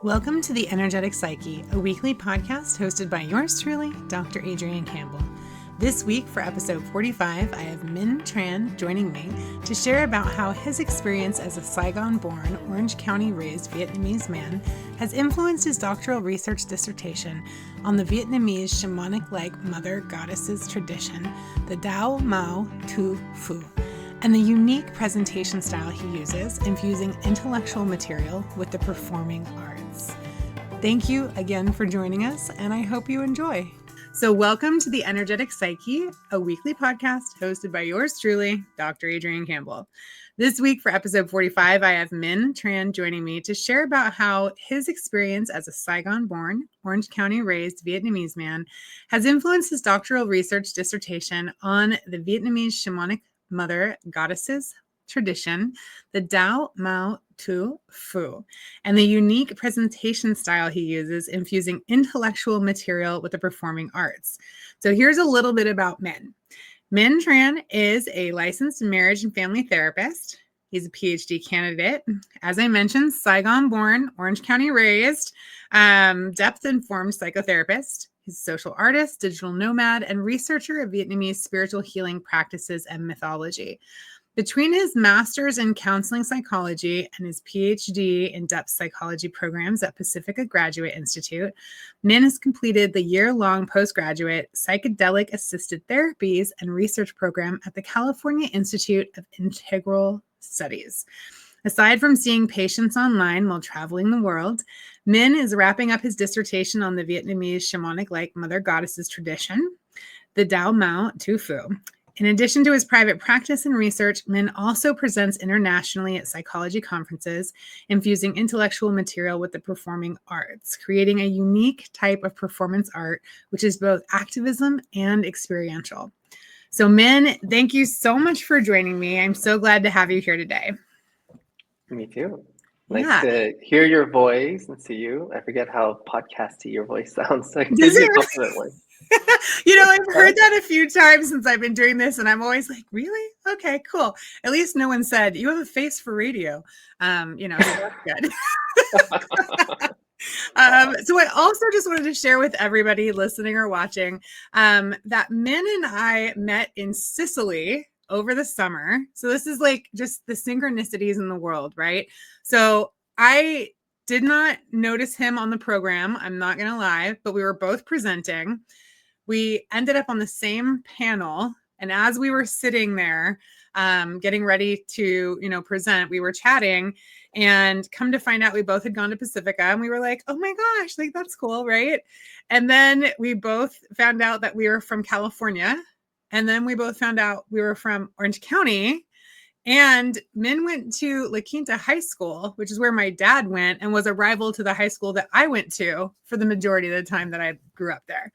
Welcome to the Energetic Psyche, a weekly podcast hosted by yours truly, Dr. Adrian Campbell. This week for episode 45, I have Minh Trần joining me to share about how his experience as a Saigon-born, Orange County-raised Vietnamese man has influenced his doctoral research dissertation on the Vietnamese shamanic-like mother goddesses tradition, the Đạo Mẫu Tứ Phủ, and the unique presentation style he uses, infusing intellectual material with the performing arts. Thank you again for joining us, and I hope you enjoy. So welcome to the Energetic Psyche, a weekly podcast hosted by yours truly, Dr. Adrian Campbell. This week for episode 45, I have Minh Trần joining me to share about how his experience as a Saigon-born, Orange County-raised Vietnamese man has influenced his doctoral research dissertation on the Vietnamese shamanic mother goddesses tradition, the Đạo Mẫu Tứ Phủ, and the unique presentation style he uses, infusing intellectual material with the performing arts. So here's a little bit about Minh. Minh Trần is a licensed marriage and family therapist. He's a PhD candidate. As I mentioned, Saigon-born, Orange County-raised, depth-informed psychotherapist. He's a social artist, digital nomad, and researcher of Vietnamese spiritual healing practices and mythology. Between his master's in counseling psychology and his PhD in depth psychology programs at Pacifica Graduate Institute, Minh has completed the year-long postgraduate psychedelic-assisted therapies and research program at the California Institute of Integral Studies. Aside from seeing patients online while traveling the world, Minh is wrapping up his dissertation on the Vietnamese shamanic-like mother goddesses tradition, the Đạo Mẫu Tứ Phủ. In addition to his private practice and research, Minh also presents internationally at psychology conferences, infusing intellectual material with the performing arts, creating a unique type of performance art, which is both activism and experiential. So Minh, thank you so much for joining me. I'm so glad to have you here today. Me too. Nice to hear your voice and see you. I forget how podcasty your voice sounds. So I can give you a compliment one. I've heard that a few times since I've been doing this, and I'm always like, really? Okay, cool. At least no one said, you have a face for radio. So that's good. So I also just wanted to share with everybody listening or watching that Minh and I met in Sicily over the summer. So this is like just the synchronicities in the world, right? So I did not notice him on the program. I'm not going to lie, but we were both presenting. We ended up on the same panel. And as we were sitting there, getting ready to, present, we were chatting, and come to find out we both had gone to Pacifica, and we were like, oh my gosh, like that's cool. Right. And then we both found out that we were from California. And then we both found out we were from Orange County, and Minh went to La Quinta High School, which is where my dad went, and was a rival to the high school that I went to for the majority of the time that I grew up there.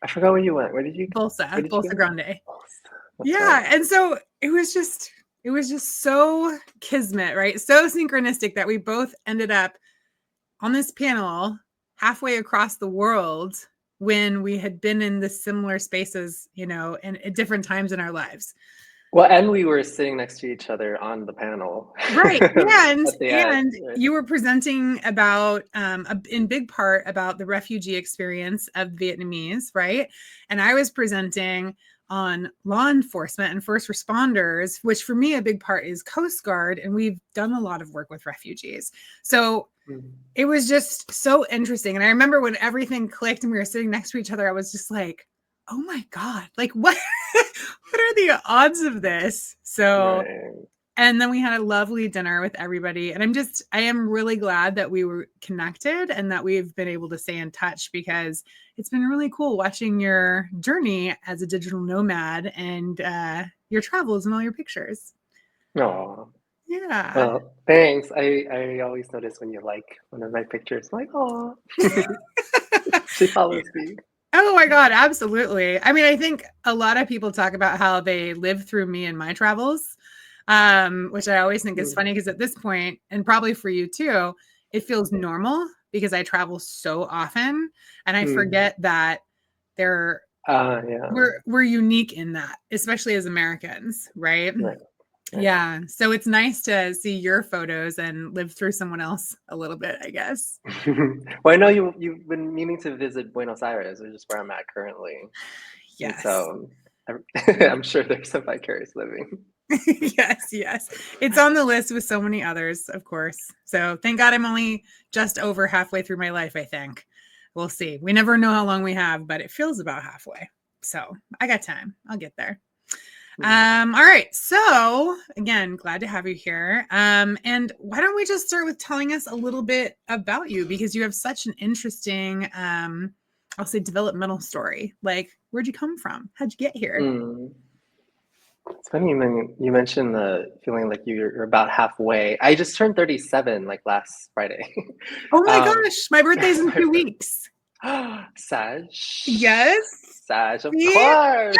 I forgot where you went. Where did you go? Bolsa Grande. Yeah. Right. And so it was just so kismet, right? So synchronistic that we both ended up on this panel halfway across the world when we had been in the similar spaces, and at different times in our lives. Well, and we were sitting next to each other on the panel. Right. And you were presenting about, in big part, about the refugee experience of Vietnamese, right? And I was presenting on law enforcement and first responders, which for me, a big part is Coast Guard. And we've done a lot of work with refugees. So it was just so interesting. And I remember when everything clicked and we were sitting next to each other, I was just like, oh my God, like what are the odds of this? So, And then we had a lovely dinner with everybody. And I am really glad that we were connected and that we've been able to stay in touch, because it's been really cool watching your journey as a digital nomad and your travels and all your pictures. Oh, yeah. Well, thanks. I always notice when you like one of my pictures, like, oh, she follows me. Oh my God, absolutely. I mean, I think a lot of people talk about how they live through me and my travels, which I always think is funny, because at this point, and probably for you too, it feels normal because I travel so often, and I forget that we're unique in that, especially as Americans, right? Yeah. So it's nice to see your photos and live through someone else a little bit, I guess. Well, I know you've been meaning to visit Buenos Aires, which is where I'm at currently. And Yes. so I'm sure there's some vicarious living. Yes, yes. It's on the list with so many others, of course. So thank God I'm only just over halfway through my life, I think. We'll see. We never know how long we have, but it feels about halfway. So I got time. I'll get there. All right. So again, glad to have you here. And why don't we just start with telling us a little bit about you, because you have such an interesting, I'll say, developmental story. Like, where'd you come from? How'd you get here? It's funny you mentioned the feeling like you're about halfway. I just turned 37 like last Friday. Oh my gosh, my birthday's in 2 weeks. Sag. Yes. Sag, of See? course.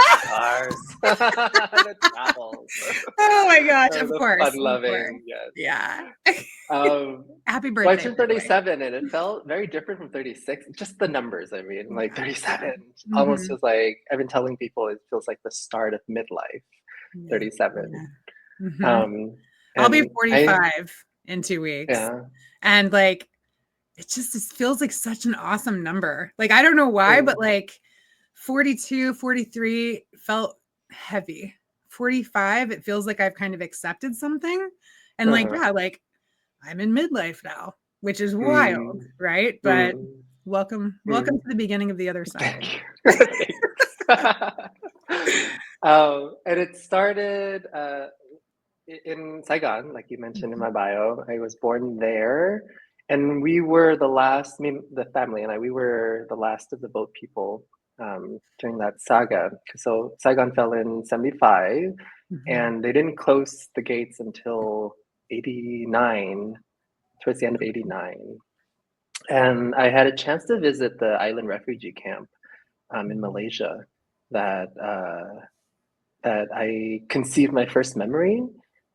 The travels. Oh my gosh, of The course. fun-loving, yes. Yeah. Happy Well, I birthday. turned 37 and it felt very different from 36. Just the numbers, I mean, like 37 almost feels like, I've been telling people it feels like the start of midlife. 37. I'll be 45 in 2 weeks. Yeah. And like, it feels like such an awesome number. Like, I don't know why, but like 42, 43 felt heavy. 45, it feels like I've kind of accepted something. And like, yeah, like I'm in midlife now, which is wild, right? But welcome to the beginning of the other side. And it started in Saigon, like you mentioned in my bio. I was born there, and we were the last, the family and I, we were the last of the boat people during that saga. So Saigon fell in 75, and they didn't close the gates until 89, towards the end of 89. And I had a chance to visit the island refugee camp in Malaysia that I conceived my first memory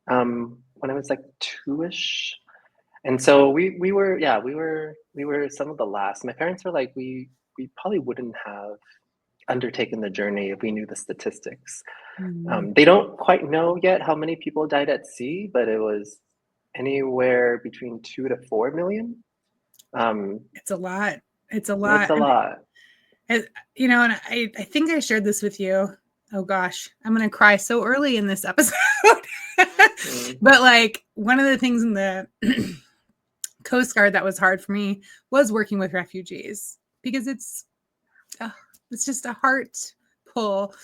when I was like 2-ish. And so we were some of the last. My parents were like, we probably wouldn't have undertaken the journey if we knew the statistics. They don't quite know yet how many people died at sea, but it was anywhere between 2 to 4 million. It's a lot. It's a lot. And, you know, and I think I shared this with you. Oh gosh, I'm going to cry so early in this episode. But like, one of the things in the Coast Guard that was hard for me was working with refugees, because it's just a heart pull.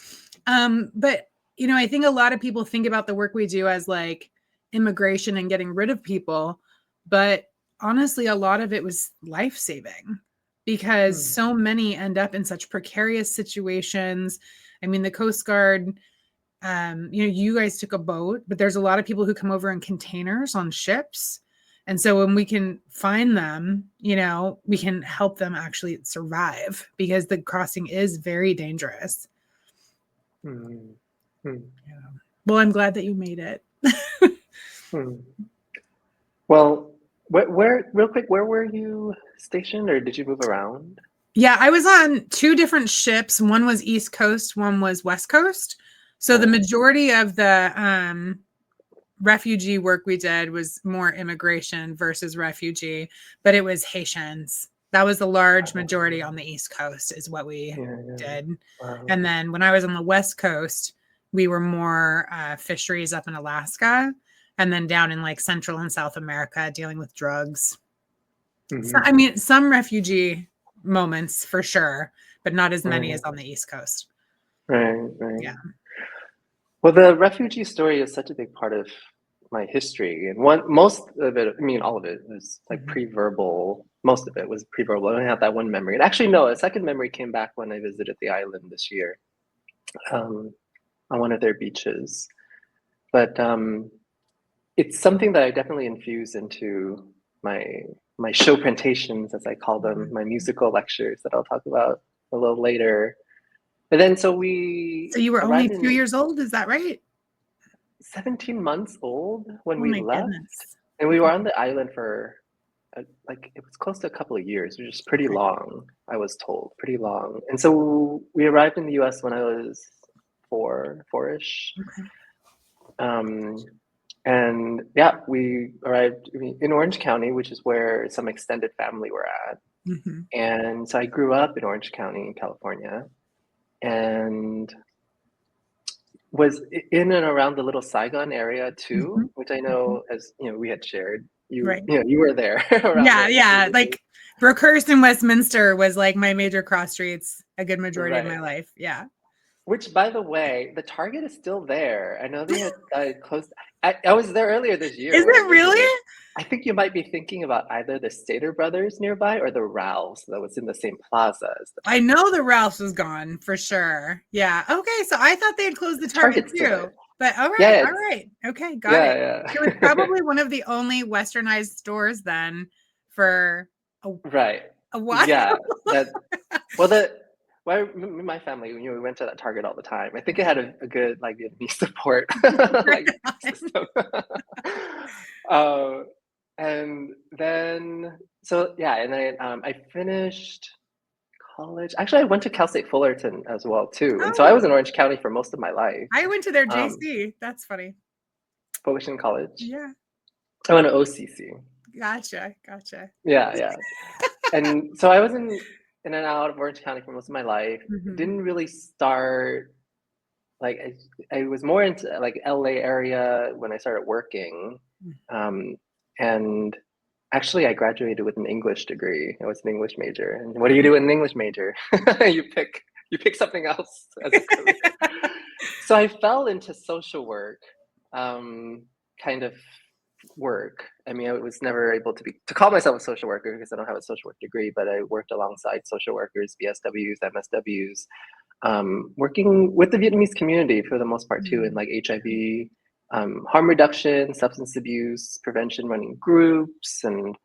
But, you know, I think a lot of people think about the work we do as like immigration and getting rid of people. But honestly, a lot of it was life-saving, because so many end up in such precarious situations. I mean, the Coast Guard, you know, you guys took a boat, but there's a lot of people who come over in containers on ships. And so when we can find them, you know, we can help them actually survive, because the crossing is very dangerous. Yeah. Well, I'm glad that you made it. Well, where real quick, where were you stationed, or did you move around? Yeah, I was on 2 different ships. One was East Coast, one was West Coast. So the majority of the refugee work we did was more immigration versus refugee, but it was Haitians. That was the large majority on the East Coast is what we did. Wow. And then when I was on the West Coast, we were more fisheries up in Alaska, and then down in like Central and South America dealing with drugs. So, I mean, some refugee moments for sure, but not as many as on the East Coast. Right. Yeah. Well, the refugee story is such a big part of my history, and most of it, I mean, all of it was like pre-verbal. Most of it was pre-verbal. I only have that one memory. And actually, no, a second memory came back when I visited the island this year, on one of their beaches. But it's something that I definitely infuse into my show presentations, as I call them, my musical lectures that I'll talk about a little later. And then so you were only 2 years old, is that right? 17 months old when we left. Goodness. And we were on the island for like, it was close to a couple of years, which is pretty long, I was told, pretty long. And so we arrived in the US when I was four-ish. And yeah, we arrived in Orange County, which is where some extended family were at. Mm-hmm. And so I grew up in Orange County in California, and was in and around the little Saigon area too, which I know, as you know, we had shared. You were there around there. Yeah. Like Brookhurst and Westminster was like my major cross streets a good majority of my life. Yeah. Which, by the way, the Target is still there. I know they had closed. I was there earlier this year. Is it really? I think you might be thinking about either the Stater Brothers nearby or the Ralphs that was in the same plaza as the I know the Ralphs was gone for sure. Yeah. Okay. So I thought they had closed the Target too. But all right. Yeah, all right. Okay. Got it. Yeah. It was probably one of the only westernized stores then for a while. Yeah. My family, we went to that Target all the time. I think it had a good like Vietnamese support like system. And then I finished college. Actually, I went to Cal State Fullerton as well too, and so I was in Orange County for most of my life. I went to their JC. That's funny. Fullerton College. Yeah. I went to OCC. Gotcha. Yeah. And so I was in and out of Orange County for most of my life. Didn't really start like I was more into like LA area when I started working. And actually I graduated with an English degree. I was an English major. And what do you do with an English major? you pick something else as a career. So I fell into social work, kind of work. I mean, I was never able to call myself a social worker because I don't have a social work degree, but I worked alongside social workers, BSWs, MSWs, working with the Vietnamese community for the most part too, in like HIV, harm reduction, substance abuse prevention, running groups, and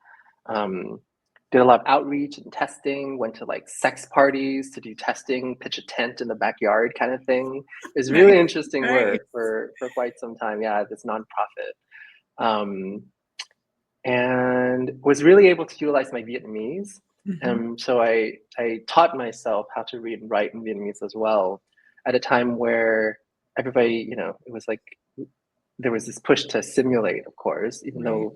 did a lot of outreach and testing, went to like sex parties to do testing, pitch a tent in the backyard kind of thing. It was really interesting work for quite some time. Yeah, this nonprofit. And was really able to utilize my Vietnamese. So I taught myself how to read and write in Vietnamese as well at a time where everybody, it was like, there was this push to simulate, of course, even though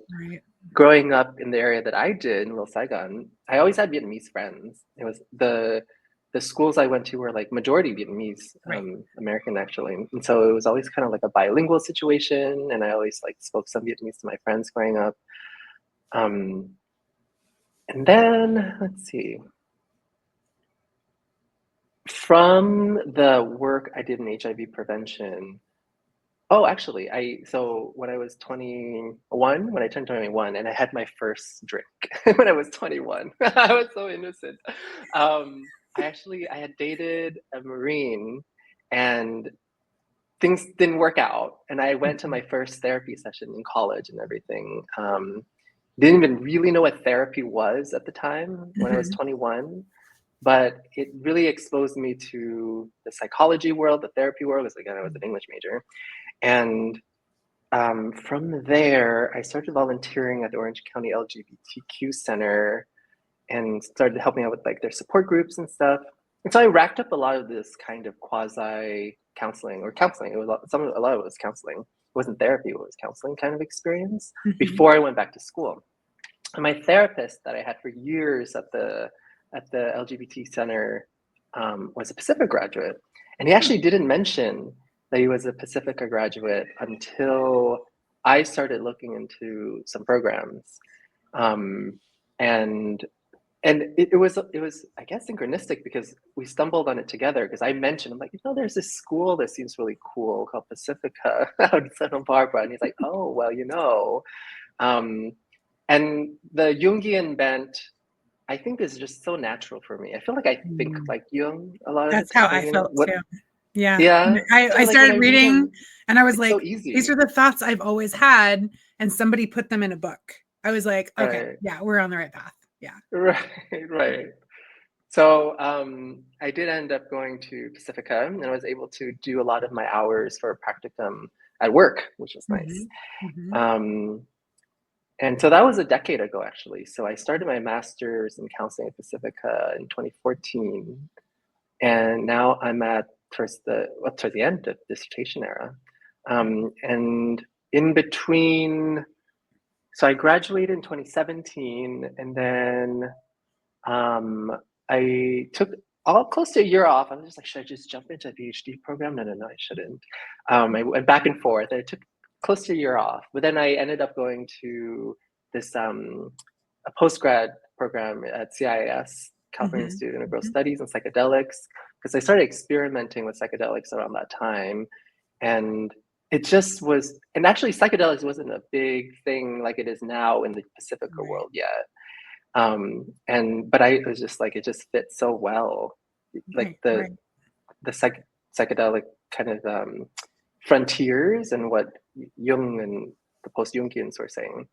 growing up in the area that I did in Little Saigon, I always had Vietnamese friends. It was the schools I went to were like majority Vietnamese, American actually. And so it was always kind of like a bilingual situation. And I always like spoke some Vietnamese to my friends growing up. And then let's see, from the work I did in HIV prevention, so when I was 21, when I turned 21, and I had my first drink when I was 21, I was so innocent. I had dated a Marine and things didn't work out. And I went to my first therapy session in college and everything. Didn't even really know what therapy was at the time when I was 21. But it really exposed me to the psychology world, the therapy world, because again, I was an English major. And from there, I started volunteering at the Orange County LGBTQ Center and started helping out with like their support groups and stuff. And so I racked up a lot of this kind of quasi counseling. It was a lot of it was counseling. It wasn't therapy, it was counseling kind of experience before I went back to school. And my therapist that I had for years at the LGBT Center was a Pacifica graduate. And he actually didn't mention that he was a Pacifica graduate until I started looking into some programs. And it was I guess synchronistic because we stumbled on it together because I mentioned, I'm like, there's this school that seems really cool called Pacifica out in Santa Barbara. And he's like, oh, well, and the Jungian bent, I think, is just so natural for me. I feel like I think like Jung a lot of the time. That's how I felt too. Yeah. Yeah. I started reading and I was like, so easy. These are the thoughts I've always had. And somebody put them in a book. I was like, okay, yeah, we're on the right path. Yeah. Right. So I did end up going to Pacifica and I was able to do a lot of my hours for practicum at work, which was nice. And so that was a decade ago, actually. So I started my master's in counseling at Pacifica in 2014. And now I'm at towards the end of dissertation era. And in between, so I graduated in 2017, and then I took close to a year off. I was just like, should I just jump into a PhD program? No, I shouldn't. I went back and forth. I took close to a year off, but then I ended up going to this a postgrad program at CIS, California Institute of Growth Studies, and psychedelics, because I started experimenting with psychedelics around that time. And it just was, and actually psychedelics wasn't a big thing like it is now in the Pacifica world yet. But I was just like, it just fits so well, like the psychedelic kind of frontiers and what Jung and the post-Jungians were saying.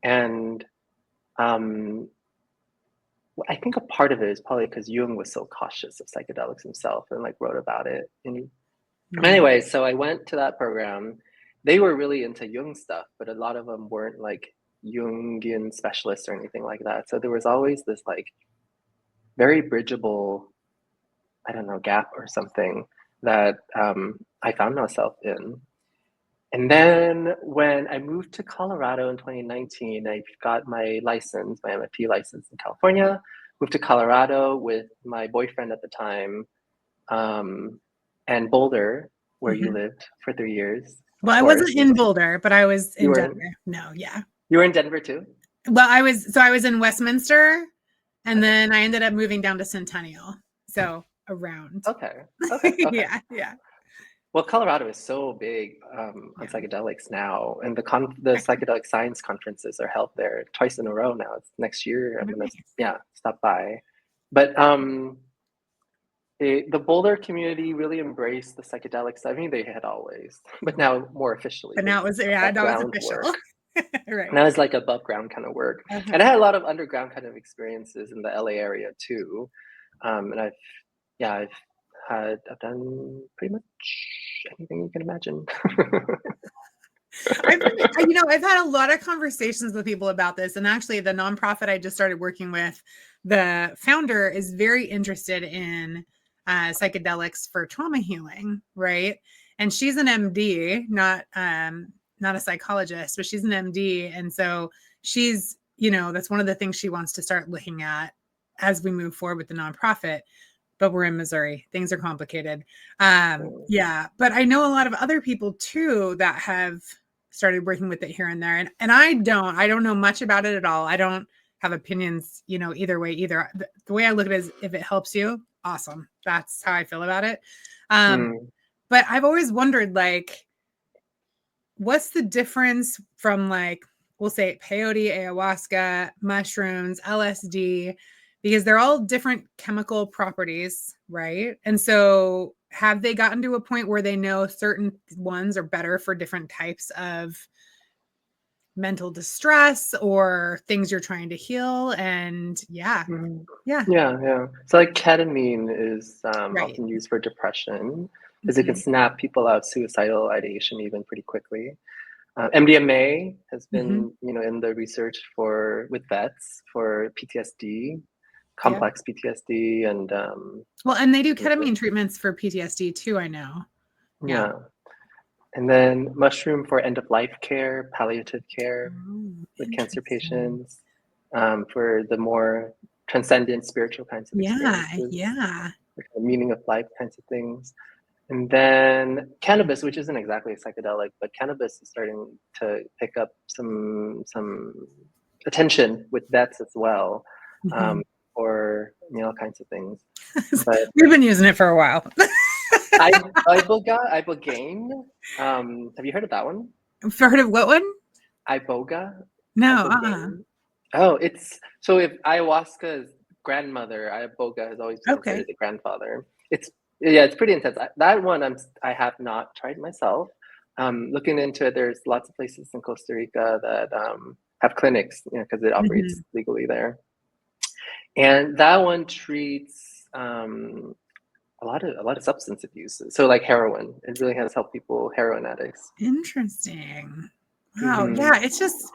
And I think a part of it is probably because Jung was so cautious of psychedelics himself and like wrote about it. And anyway, so I went to that program. They were really into Jung stuff, but a lot of them weren't like Jungian specialists or anything like that. So there was always this like very bridgeable, I don't know, gap or something that I found myself in. And then when I moved to Colorado in 2019, I got my license, my MFT license in California, moved to Colorado with my boyfriend at the time, and Boulder, where you lived for 3 years. Well, I wasn't in Boulder, but I was in Denver. You were in Denver too? Well, I was in Westminster, and then I ended up moving down to Centennial. So around. Okay. Yeah. Well, Colorado is so big on psychedelics now, and the psychedelic science conferences are held there twice in a row now. It's next year. I'm gonna stop by. But the Boulder community really embraced the psychedelics. I mean, they had always, but now more officially. But now it was official. Right. Now it's like above ground kind of work. And I had a lot of underground kind of experiences in the LA area too. And I've done pretty much anything you can imagine. I've had a lot of conversations with people about this, and actually the nonprofit I just started working with, the founder is very interested in psychedelics for trauma healing, right? And she's an MD, not a psychologist, but she's an MD, and so she's, that's one of the things she wants to start looking at as we move forward with the nonprofit. But we're in Missouri. Things are complicated. But I know a lot of other people too that have started working with it here and there. And I don't know much about it at all. I don't have opinions, either way either. The way I look at it is if it helps you, awesome. That's how I feel about it. But I've always wondered, like, what's the difference from, like, we'll say peyote, ayahuasca, mushrooms, LSD, because they're all different chemical properties, right? And so have they gotten to a point where they know certain ones are better for different types of mental distress or things you're trying to heal? And So like ketamine is often used for depression because it can snap people out of suicidal ideation even pretty quickly. MDMA has been, in the research with vets for PTSD, complex PTSD, and and they do ketamine treatments for PTSD too, I know. And then mushroom for end-of-life care, palliative care with cancer patients, for the more transcendent spiritual kinds of experiences, the meaning of life kinds of things. And then cannabis, which isn't exactly a psychedelic, but cannabis is starting to pick up some attention with vets as well, or all kinds of things. But we've been using it for a while. Ibogaine. Have you heard of that one? I've heard of what one? Iboga. No. Oh, it's so if ayahuasca's grandmother, Iboga has always been considered the grandfather. It's pretty intense. That one I have not tried myself. Looking into it, there's lots of places in Costa Rica that have clinics, because it operates legally there. And that one treats a lot of substance abuse. So like heroin, it really has helped people, heroin addicts. Interesting. Wow. Yeah, it's just,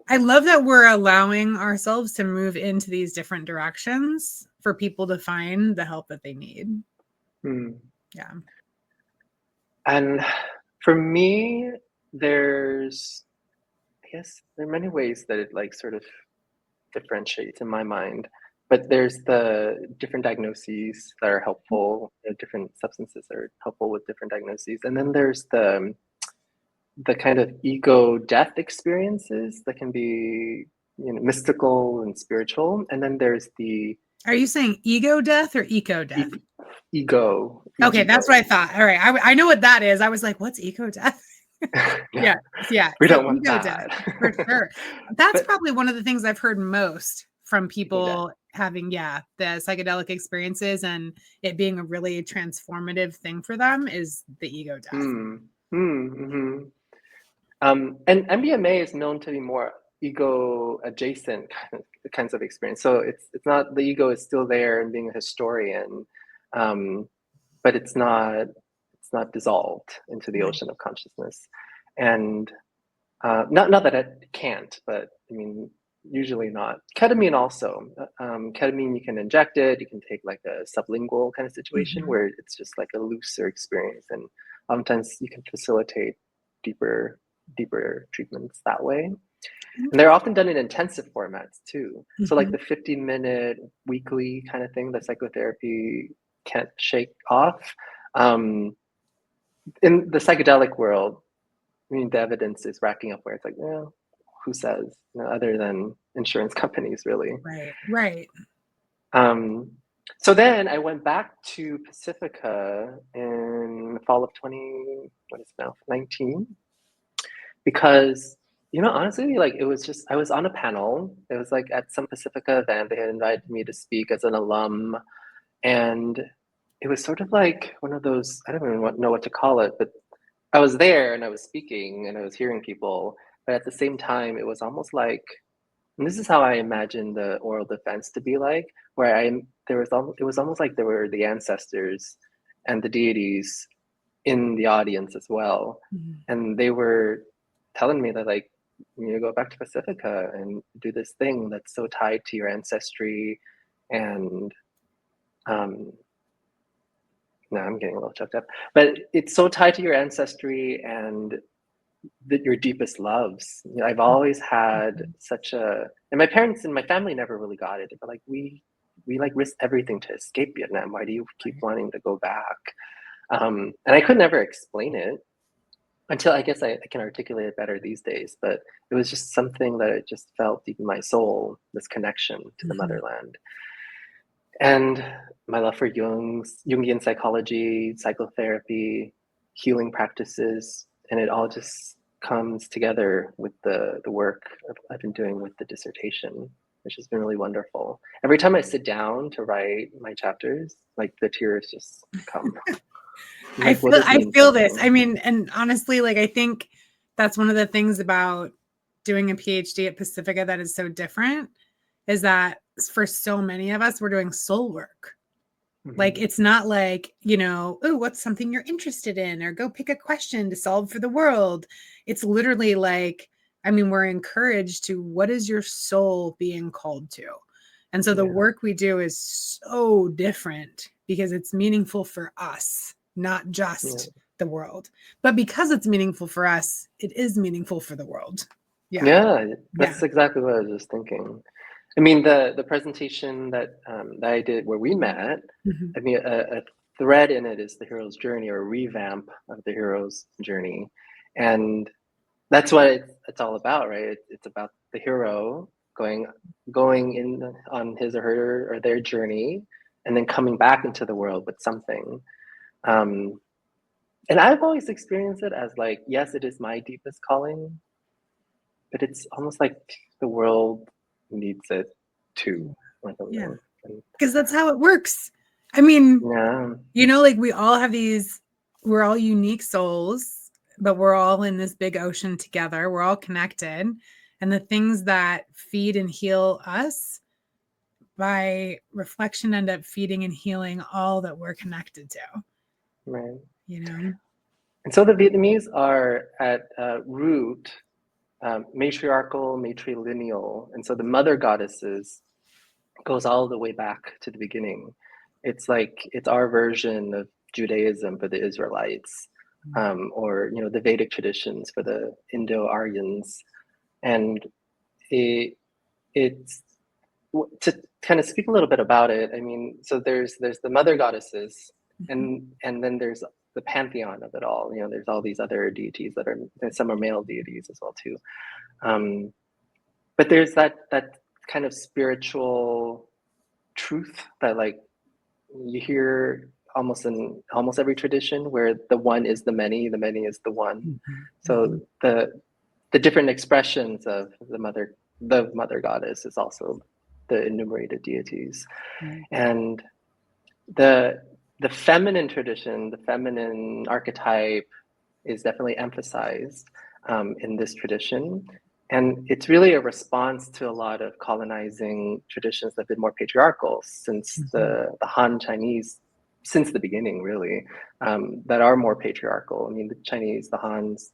I love that we're allowing ourselves to move into these different directions for people to find the help that they need. Yeah. And For me, I guess there are many ways that it like sort of differentiates in my mind. But there's the different diagnoses that are helpful, different substances that are helpful with different diagnoses. And then there's the kind of ego death experiences that can be, mystical and spiritual. And then there's the Are you saying ego death or eco death? ego. Okay, that's what I thought. All right, I know what that is. I was like, what's eco death? Yeah. We So don't want ego that. death for sure. That's probably one of the things I've heard most from people having, the psychedelic experiences and it being a really transformative thing for them is the ego death. And MDMA is known to be more ego adjacent kinds of experience. So it's not, the ego is still there and being a historian, but it's not dissolved into the ocean of consciousness. And not that it can't, but I mean, usually not. Ketamine also. Ketamine, you can inject it, you can take like a sublingual kind of situation where it's just like a looser experience. And oftentimes you can facilitate deeper treatments that way. And they're often done in intensive formats too. So like the 15-minute weekly kind of thing that psychotherapy can't shake off. In the psychedelic world, I mean, the evidence is racking up where it's like, who says, other than insurance companies, really. Right. So then I went back to Pacifica in the fall of 2019, because, honestly, like it was just, I was on a panel. It was like at some Pacifica event, they had invited me to speak as an alum. And it was sort of like one of those, I don't even know what to call it, but I was there and I was speaking and I was hearing people, but at the same time, it was almost like, and this is how I imagine the oral defense to be like, where it was almost like there were the ancestors and the deities in the audience as well. And they were telling me that like, go back to Pacifica and do this thing that's so tied to your ancestry. And no, I'm getting a little choked up, but it's so tied to your ancestry and your deepest loves. I've always had and my parents and my family never really got it, but like we like risked everything to escape Vietnam. Why do you keep wanting to go back? And I could never explain it until I guess I can articulate it better these days, but it was just something that it just felt deep in my soul, this connection to the motherland. And my love for Jungian psychology, psychotherapy, healing practices, and it all just comes together with the work I've been doing with the dissertation, which has been really wonderful. Every time I sit down to write my chapters, like the tears just come. I feel this. I mean, and honestly, like I think that's one of the things about doing a PhD at Pacifica that is so different, is that for so many of us, we're doing soul work. Like, it's not like, what's something you're interested in, or go pick a question to solve for the world. It's literally like, I mean, we're encouraged to, what is your soul being called to? And so the work we do is so different because it's meaningful for us, not just the world. But because it's meaningful for us, it is meaningful for the world. That's exactly what I was just thinking. I mean, the presentation that I did where we met, I mean, a thread in it is the hero's journey, or a revamp of the hero's journey. And that's what it's all about, right? It's about the hero going in on his or her or their journey, and then coming back into the world with something. And I've always experienced it as like, yes, it is my deepest calling, but it's almost like the world needs it too. Because that's how it works. I mean, like we all have we're all unique souls, but we're all in this big ocean together. We're all connected. And the things that feed and heal us by reflection end up feeding and healing all that we're connected to. Right. And so the Vietnamese are at root matriarchal, matrilineal. And so the mother goddesses goes all the way back to the beginning. It's like, it's our version of Judaism for the Israelites. or the Vedic traditions for the Indo-Aryans. And it's to kind of speak a little bit about it. I mean, so there's the mother goddesses, and then there's the pantheon of it all. There's all these other deities some are male deities as well too. But there's that kind of spiritual truth that like you hear almost in almost every tradition, where the one is the many is the one. So the different expressions of the mother goddess is also the enumerated deities. And the feminine tradition, the feminine archetype is definitely emphasized in this tradition. And it's really a response to a lot of colonizing traditions that have been more patriarchal since the Han Chinese, since the beginning, really, that are more patriarchal. I mean, the Chinese, the Hans,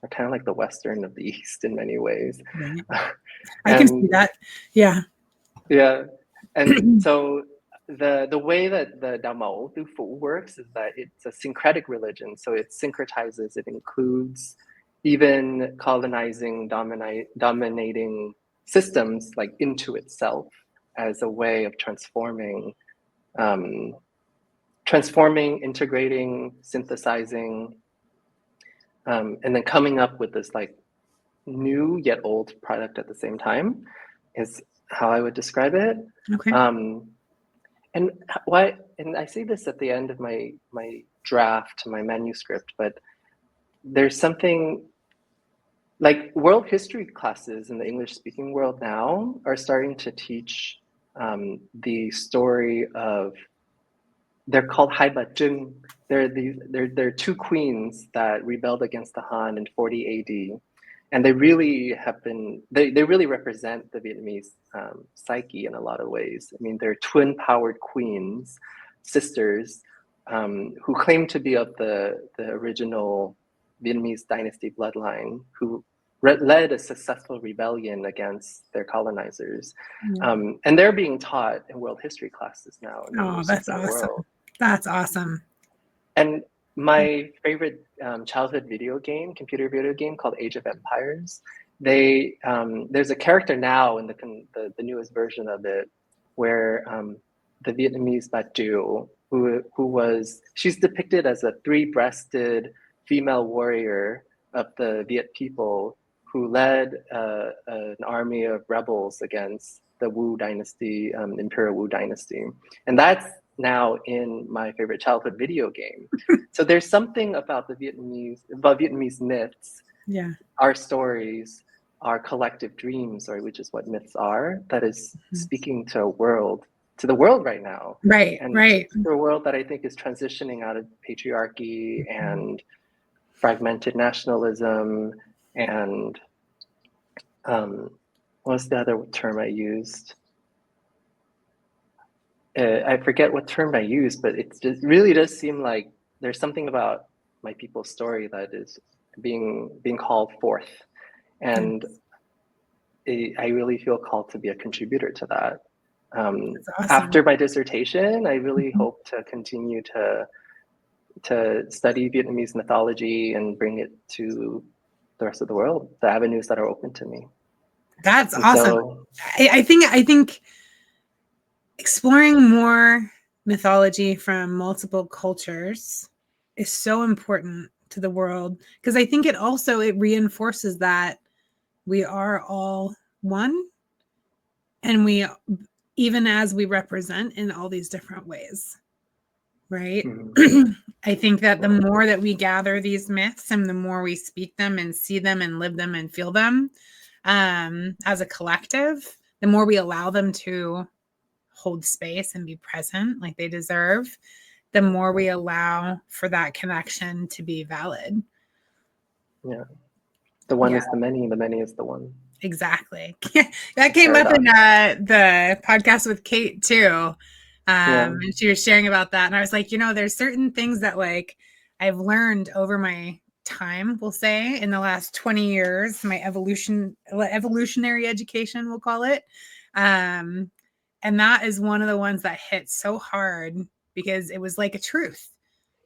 are kind of like the Western of the East in many ways. I can see that. Yeah. Yeah. And so the way that the Đạo Mẫu Tứ Phủ works is that it's a syncretic religion. So it syncretizes, it includes even colonizing, dominating systems like into itself as a way of transforming, integrating, synthesizing, and then coming up with this like new yet old product at the same time is how I would describe it. Okay. And I say this at the end of my draft, my manuscript, but there's something like world history classes in the English-speaking world now are starting to teach the story of, they're called Haiba Zheng. They're two queens that rebelled against the Han in 40 AD. And they really have been, they really represent the Vietnamese psyche in a lot of ways. I mean, they're twin-powered queens, sisters, who claim to be of the original Vietnamese dynasty bloodline, who led a successful rebellion against their colonizers. And they're being taught in world history classes now. Oh, that's awesome. That's awesome. And my favorite childhood computer video game called Age of Empires, there's a character now in the newest version of it where the Vietnamese Bat Due, she's depicted as a three-breasted female warrior of the Viet people who led an army of rebels against the Wu dynasty, Imperial Wu dynasty. And that's now in my favorite childhood video game. So there's something about Vietnamese myths, our stories, our collective dreams, which is what myths are, that is speaking to the world right now. Right. To a world that I think is transitioning out of patriarchy and fragmented nationalism and what's the other term I used? I forget what term I used, but it just really does seem like there's something about my people's story that is being called forth. And I really feel called to be a contributor to that. Awesome. After my dissertation, I really hope to continue to study Vietnamese mythology and bring it to the rest of the world, the avenues that are open to me. That's awesome. So, I think exploring more mythology from multiple cultures is so important to the world, because I think it reinforces that we are all one, and even as we represent in all these different ways, right? I think that the more that we gather these myths and the more we speak them and see them and live them and feel them as a collective, the more we allow them to hold space and be present like they deserve, the more we allow for that connection to be valid. Yeah. The one is the many is the one. Exactly. That came up in the podcast with Kate too. And she was sharing about that. And I was like, there's certain things that like I've learned over my time, we'll say, in the last 20 years, my evolutionary education, we'll call it. And that is one of the ones that hit so hard because it was like a truth.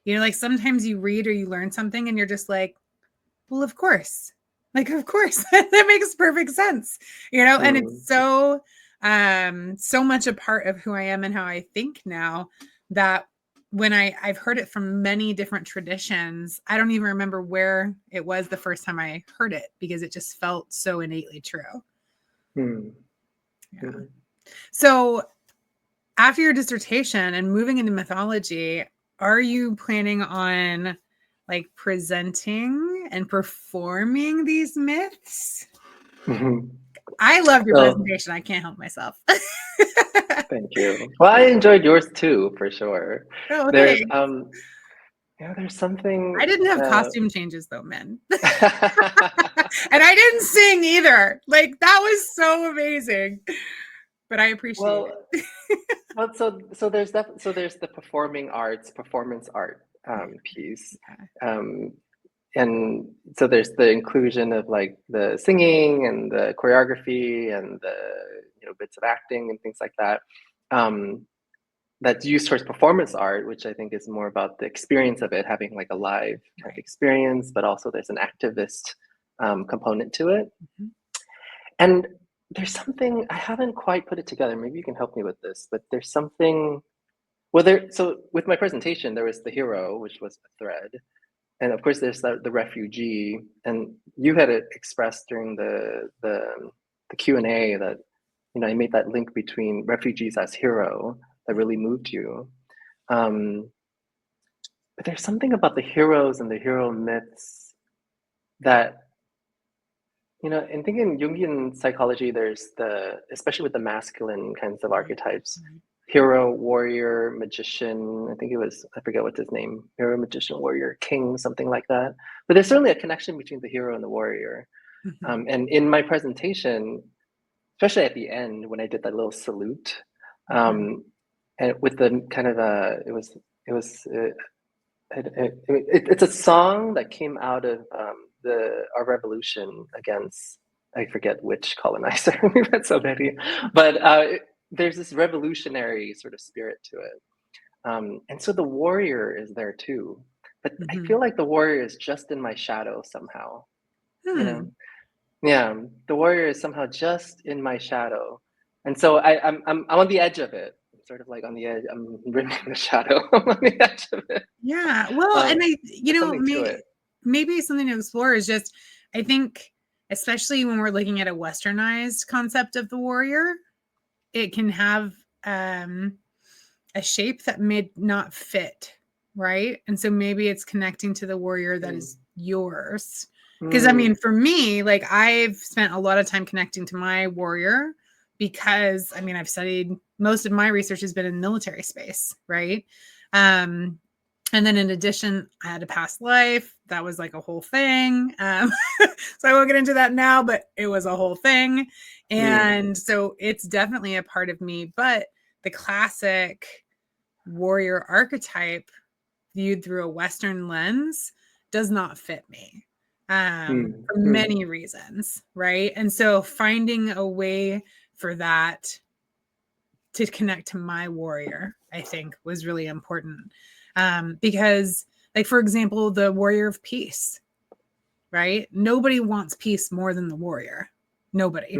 You know, like sometimes you read or you learn something and you're just like, well, of course. Like, of course, that makes perfect sense, you know, and it's so much a part of who I am and how I think now that when I've heard it from many different traditions, I don't even remember where it was the first time I heard it because it just felt so innately true. Yeah. So after your dissertation and moving into mythology, are you planning on like presenting and performing these myths? I loved your presentation. I can't help myself. Thank you. Well, I enjoyed yours too, for sure. Oh, There's thanks. there's something. I didn't have costume changes though, men. And I didn't sing either. Like that was so amazing. But I appreciate it. Well, so there's the performance art piece. And so there's the inclusion of like the singing and the choreography and the bits of acting and things like that. That's used towards performance art, which I think is more about the experience of it, having like a live kind of experience, but also there's an activist component to it. And there's something, I haven't quite put it together. Maybe you can help me with this, but there's something, so with my presentation, there was the hero, which was the thread. And of course, there's the refugee. And you had it expressed during the Q&A that, I made that link between refugees as hero that really moved you. But there's something about the heroes and the hero myths that, in thinking Jungian psychology, there's especially with the masculine kinds of archetypes, hero, warrior, magician, I forget what's his name, hero, magician, warrior, king, something like that. But there's certainly a connection between the hero and the warrior. And in my presentation, especially at the end, when I did that little salute, and with the kind of it's a song that came out of our revolution against, I forget which colonizer. We've had so many, but there's this revolutionary sort of spirit to it, and so the warrior is there too. But I feel like the warrior is just in my shadow somehow. Yeah, the warrior is somehow just in my shadow, and so I'm on the edge of it. Sort of like on the edge. I'm rimming the shadow. I'm on the edge of it. Yeah. Well, and maybe something to explore is just, I think, especially when we're looking at a westernized concept of the warrior, it can have a shape that may not fit, right? And so maybe it's connecting to the warrior that is yours. Because I mean, for me, like I've spent a lot of time connecting to my warrior because I've studied, most of my research has been in military space, right? And then in addition, I had a past life. That was like a whole thing. So I won't get into that now, but it was a whole thing. And so it's definitely a part of me. But the classic warrior archetype viewed through a Western lens does not fit me for many reasons, right? And so finding a way for that to connect to my warrior, I think, was really important. Because, like, for example, the warrior of peace, right? Nobody wants peace more than the warrior. Nobody.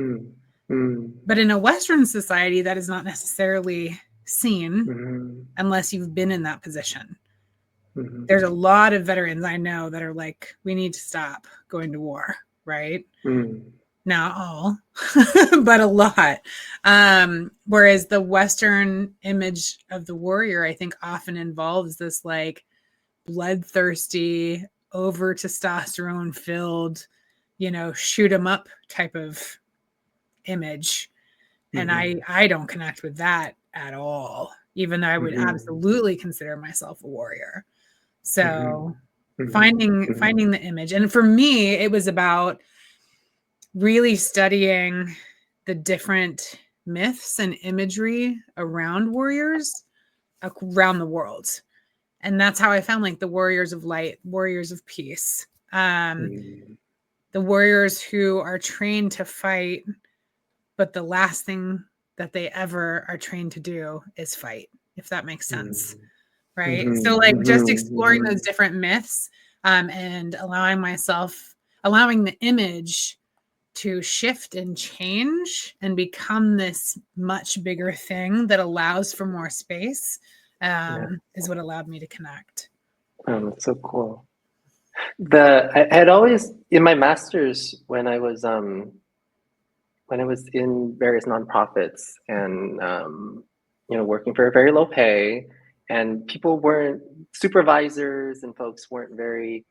But in a Western society, that is not necessarily seen unless you've been in that position. There's a lot of veterans I know that are like, we need to stop going to war, right? Not all, but a lot. Whereas the Western image of the warrior, I think, often involves this like bloodthirsty, over testosterone filled, shoot 'em up type of image. And I don't connect with that at all, even though I would absolutely consider myself a warrior. So finding the image. And for me, it was about really studying the different myths and imagery around warriors around the world. And that's how I found like the warriors of light, warriors of peace, the warriors who are trained to fight, but the last thing that they ever are trained to do is fight, if that makes sense. right? Mm-hmm, So like just mm-hmm, exploring mm-hmm. those different myths, and allowing the image to shift and change and become this much bigger thing that allows for more space, Yeah. is what allowed me to connect. Oh, that's so cool. I had always in my master's when I was in various nonprofits and working for a very low pay, and people weren't supervisors and folks weren't very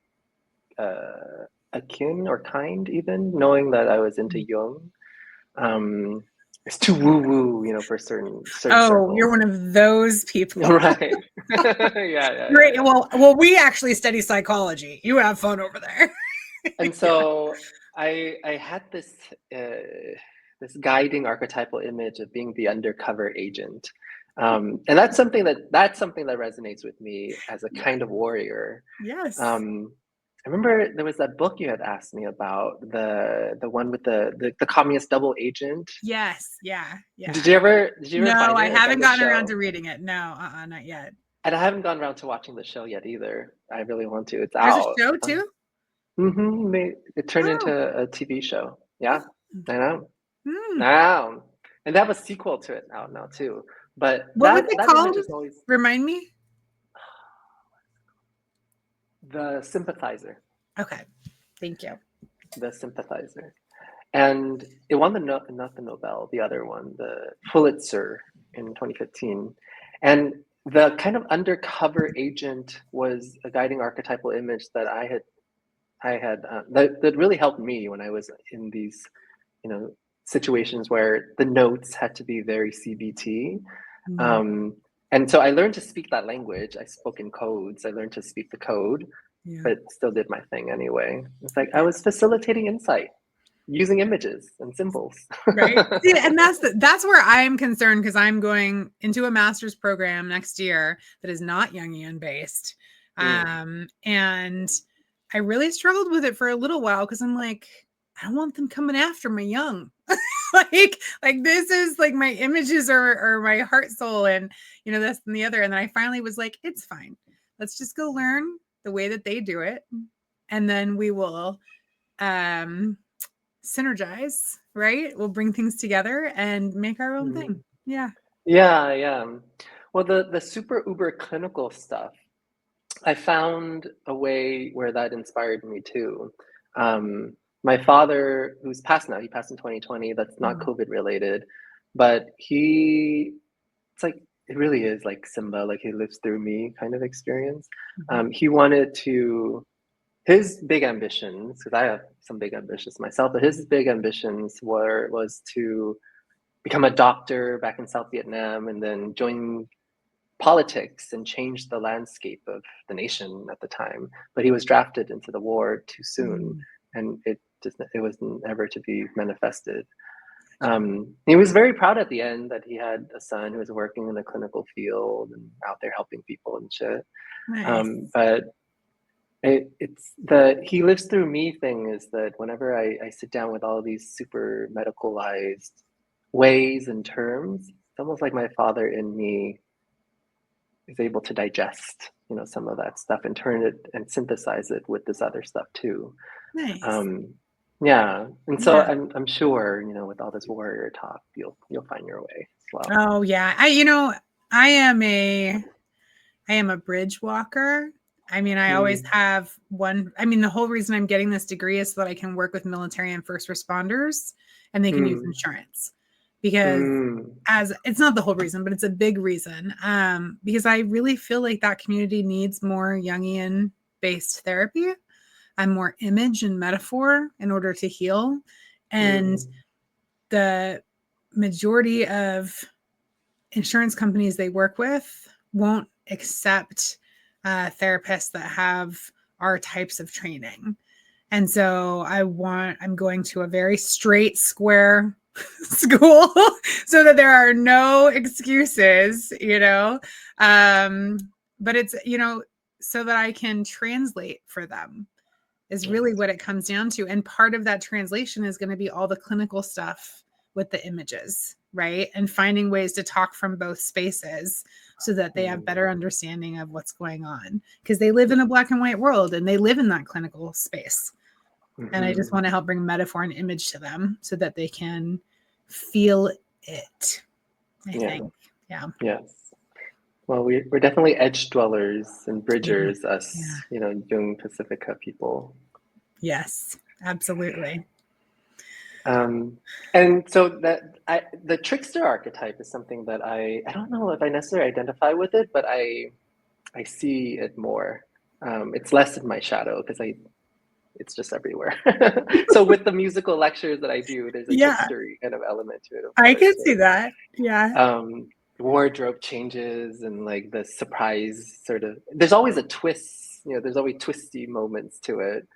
akin or kind, even knowing that I was into Jung. It's too woo woo, for certain Oh, you're circles. one of those people. Right. Yeah. Great. Well, we actually study psychology. You have fun over there. And so I had this guiding archetypal image of being the undercover agent, and that's something that resonates with me as a kind of warrior. Yes. I remember there was that book you had asked me about, the one with the communist double agent. Yes. Yeah. Did you ever No, find I it? Like, on haven't the gotten around show? to reading it. No, not yet. And I haven't gone around to watching the show yet either. I really want to. It's There's a out. show too? It turned Oh. into a TV show. Yeah, I know. Hmm. And they have a sequel to it out now too. But What was it that called? image is always Remind me. the sympathizer. Okay. Thank you. The sympathizer. And it won not the Nobel, the other one, the Pulitzer in 2015. And the kind of undercover agent was a guiding archetypal image that I had that really helped me when I was in these, situations where the notes had to be very CBT. And so I learned to speak that language. I spoke in codes. I learned to speak the code, but still did my thing anyway. It's like I was facilitating insight using images and symbols. Right. See, and that's where I am concerned, because I'm going into a master's program next year that is not Jungian based. And I really struggled with it for a little while, because I'm like, I don't want them coming after my Jung. like this is like my images or my heart soul, and this and the other. And then I finally was like, it's fine. Let's just go learn the way that they do it, and then we will synergize, right? We'll bring things together and make our own thing. Yeah. Well, the super uber clinical stuff, I found a way where that inspired me too. My father, who's passed now, he passed in 2020. That's not COVID related, but it's like, it really is like Simba, like he lives through me kind of experience. He wanted to, his big ambitions, because I have some big ambitions myself, but his big ambitions was to become a doctor back in South Vietnam and then join politics and change the landscape of the nation at the time. But he was drafted into the war too soon, and it was never to be manifested. He was very proud at the end that he had a son who was working in the clinical field and out there helping people and shit. Nice. But it's the he lives through me thing is that whenever I sit down with all these super medicalized ways and terms, it's almost like my father in me is able to digest, some of that stuff and turn it and synthesize it with this other stuff too. Nice. Yeah. And so I'm sure, with all this warrior talk, you'll find your way as well. Oh yeah. I am a bridge walker. I mean, I always have one. I mean, the whole reason I'm getting this degree is so that I can work with military and first responders, and they can use insurance. Because as it's not the whole reason, but it's a big reason. Because I really feel like that community needs more Jungian based therapy and more image and metaphor in order to heal. And the majority of insurance companies they work with won't accept therapists that have our types of training. And so I'm going to a very straight, square school so that there are no excuses, but it's, so that I can translate for them is really what it comes down to. And part of that translation is going to be all the clinical stuff with the images, right? And finding ways to talk from both spaces so that they have better understanding of what's going on, because they live in a black and white world and they live in that clinical space. And I just want to help bring metaphor and image to them so that they can feel it, I think. Yeah. Yes. Well, we're definitely edge dwellers and bridgers, us, Jung Pacifica people. Yes, absolutely. And so the trickster archetype is something that I don't know if I necessarily identify with it, but I see it more. It's less in my shadow because it's just everywhere. So with the musical lectures that I do, there's a trickstery kind of element to it. I can see that. Yeah. Wardrobe changes and like the surprise sort of, there's always a twist, there's always twisty moments to it.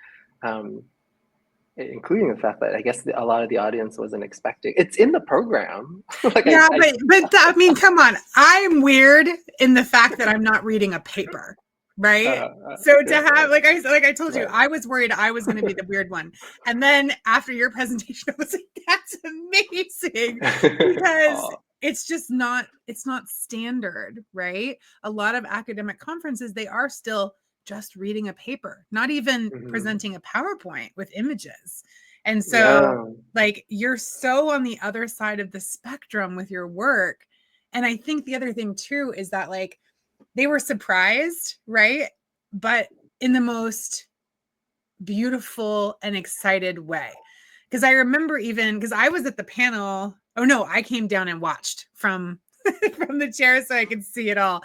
Including the fact that I guess a lot of the audience wasn't expecting. It's in the program. But I mean, come on. I'm weird in the fact that I'm not reading a paper, right? So to have, like I told you, I was worried I was going to be the weird one. And then after your presentation, I was like, that's amazing, because it's not standard, right? A lot of academic conferences, they are still just reading a paper, not even presenting a PowerPoint with images. And so like you're so on the other side of the spectrum with your work. And I think the other thing too is that like they were surprised, right? But in the most beautiful and excited way. Because I remember because I was at the panel. Oh no, I came down and watched from the chair so I could see it all.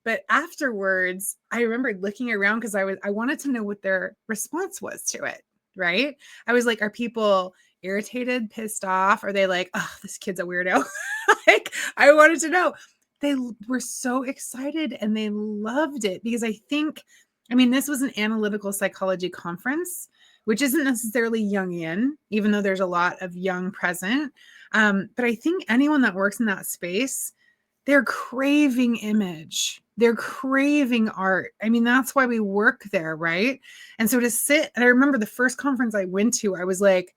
But afterwards, I remember looking around because I wanted to know what their response was to it, right? I was like, are people irritated, pissed off? Are they like, oh, this kid's a weirdo? Like, I wanted to know. They were so excited and they loved it because this was an analytical psychology conference, which isn't necessarily Jungian, even though there's a lot of Jung present. But I think anyone that works in that space, they're craving image. They're craving art. I mean, that's why we work there, right? And so to sit, and I remember the first conference I went to, I was like,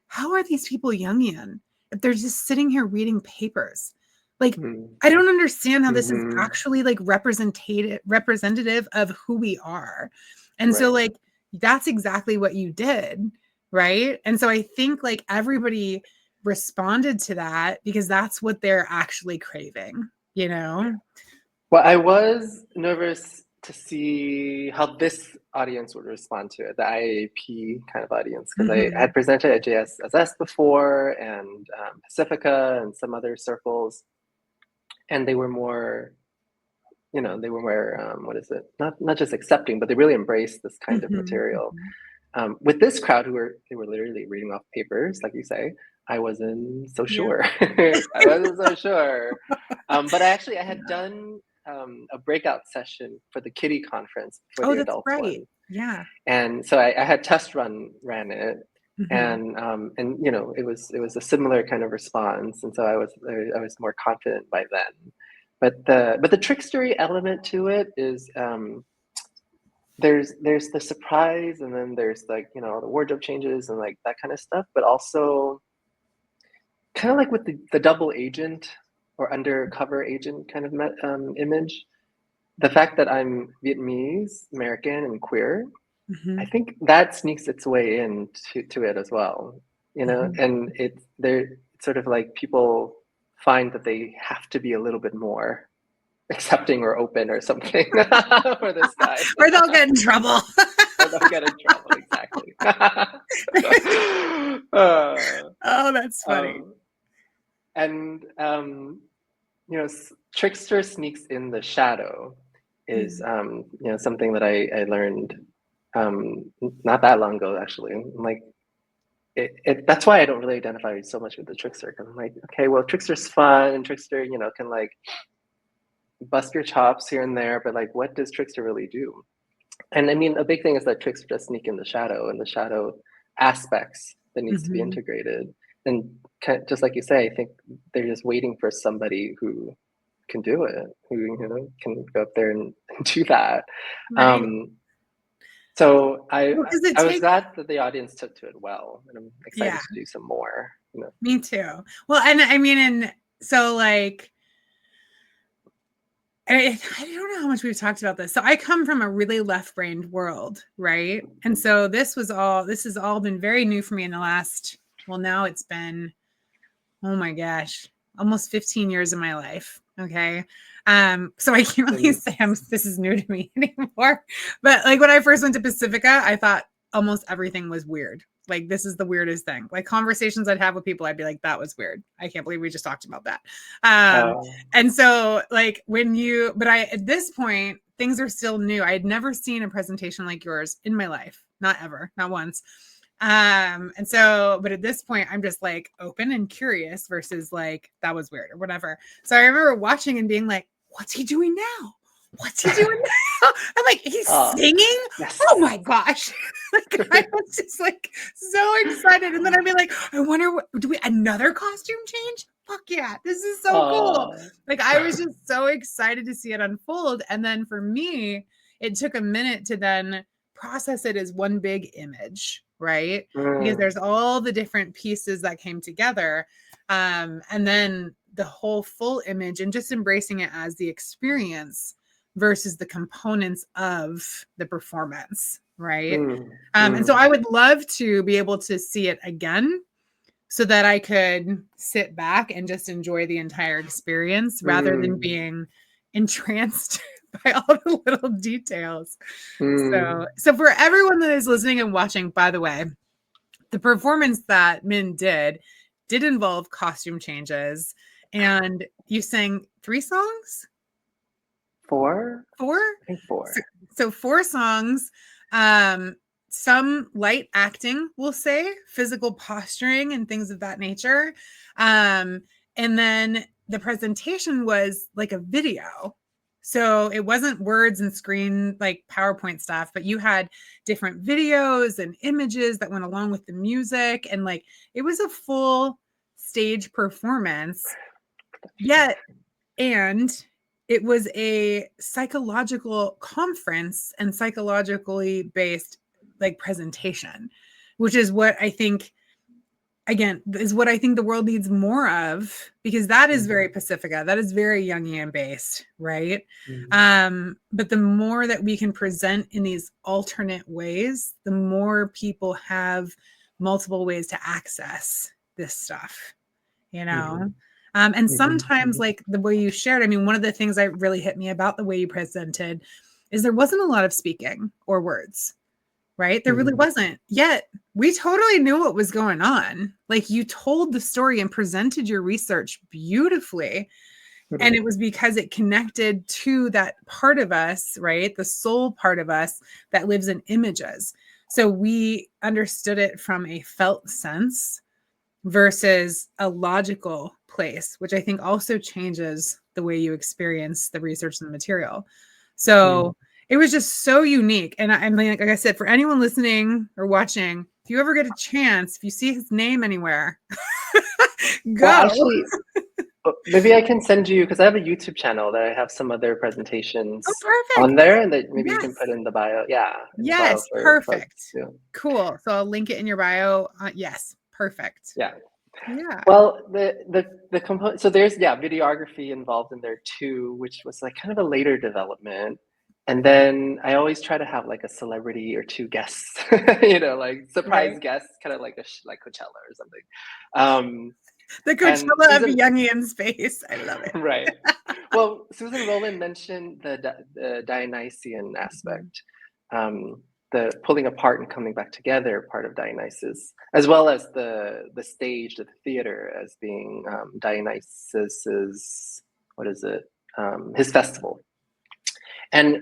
how are these people Jungian if they're just sitting here reading papers? Like, I don't understand how this is actually like representative of who we are. And so like, that's exactly what you did, right? And so I think like everybody responded to that because that's what they're actually craving, Well, I was nervous to see how this audience would respond to it, the IAP kind of audience, because I had presented at JSSS before and Pacifica and some other circles, and they were more, what is it? Not just accepting, but they really embraced this kind of material. With this crowd, they were literally reading off papers, like you say. I wasn't so sure. I wasn't so sure. But I had done a breakout session for the kiddie conference for the adults one. Yeah. And so I had test ran it, and it was a similar kind of response, and so I was more confident by then. But the trickstery element to it is there's the surprise, and then there's like the wardrobe changes and like that kind of stuff, but also kind of like with the double agent or undercover agent kind of image, the fact that I'm Vietnamese, American, and queer, I think that sneaks its way into it as well, and they're sort of like people find that they have to be a little bit more accepting or open or something for this guy. Or they'll get in trouble. Exactly. Oh, that's funny. Trickster sneaks in the shadow is something that I learned not that long ago, actually. Like that's why I don't really identify so much with the trickster, because I'm like, okay, well, trickster's fun, and trickster can like bust your chops here and there, but like, what does trickster really do? And I mean, a big thing is that trickster does sneak in the shadow aspects that needs to be integrated. And just like you say, I think they're just waiting for somebody who can do it, who can go up there and do that. Right. So I was glad that the audience took to it well, and I'm excited to do some more. Me too. Well, and I mean, and so like, I don't know how much we've talked about this. So I come from a really left-brained world, right? And so this has all been very new for me in the last, well, now it's been, oh my gosh, almost 15 years of my life. Okay. So I can't really say this is new to me anymore. But like when I first went to Pacifica, I thought almost everything was weird. Like, this is the weirdest thing. Like conversations I'd have with people, I'd be like, that was weird. I can't believe we just talked about that. And so like at this point, things are still new. I had never seen a presentation like yours in my life. Not ever, not once. And so, but at this point, I'm just like open and curious versus like, that was weird or whatever. So I remember watching and being like, what's he doing now? What's he doing now? I'm like, he's singing? Yes. Oh my gosh. Like, I was just like so excited. And then I'd be like, I wonder, do we another costume change? Fuck yeah, this is so cool. Like, I was just so excited to see it unfold. And then for me, it took a minute to then process it as one big image, right? Because there's all the different pieces that came together. And then the whole full image and just embracing it as the experience versus the components of the performance, right? And so I would love to be able to see it again so that I could sit back and just enjoy the entire experience rather than being entranced by all the little details. So for everyone that is listening and watching, by the way, the performance that Minh did involve costume changes, and you sang 3 songs? 4? 4? I think 4. So 4 songs, some light acting, we'll say, physical posturing and things of that nature. And then the presentation was like a video. So it wasn't words and screen like PowerPoint stuff, but you had different videos and images that went along with the music. And like, it was a full stage performance. And it was a psychological conference and psychologically based like presentation, which is what I think, again, is what I think the world needs more of, because that is very Pacifica. That is very Jungian based, right? But the more that we can present in these alternate ways, the more people have multiple ways to access this stuff, you know? And sometimes like the way you shared, I mean, one of the things that really hit me about the way you presented is there wasn't a lot of speaking or words, right? There really wasn't. Yet we totally knew what was going on. Like, you told the story and presented your research beautifully. And it was because it connected to that part of us, right? The soul part of us that lives in images. So we understood it from a felt sense versus a logical place, which I think also changes the way you experience the research and the material. So it was just so unique. And I mean, like I said, for anyone listening or watching, if you ever get a chance, if you see his name anywhere, go. Well, actually, maybe I can send you, because I have a YouTube channel that I have some other presentations on there, and that maybe you can put in the bio. Yes, perfect. Cool. So I'll link it in your bio. Yes, perfect. Yeah. Well, the component. So there's videography involved in there too, which was like kind of a later development. And then I always try to have like a celebrity or 2 guests, like surprise guests, kind of like like Coachella or something. The Coachella of Jungian space. I love it. Right. Well, Susan Rowland mentioned the Dionysian aspect, the pulling apart and coming back together part of Dionysus, as well as the stage, the theater, as being Dionysus's, what is it? His festival. And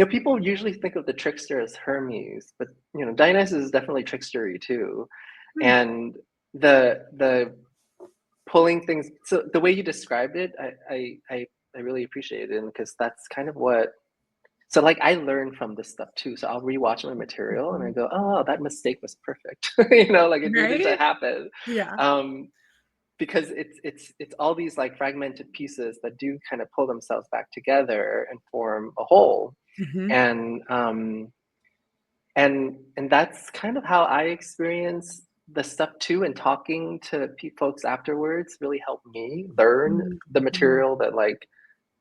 people usually think of the trickster as Hermes, but Dionysus is definitely trickstery too. And the pulling things. So the way you described it, I really appreciate it, because that's kind of what. So like, I learn from this stuff too. So I'll rewatch my material and I go, oh, that mistake was perfect. Like, it needed to happen. Because it's all these like fragmented pieces that do kind of pull themselves back together and form a whole. And that's kind of how I experience the stuff too, and talking to folks afterwards really helped me learn the material that like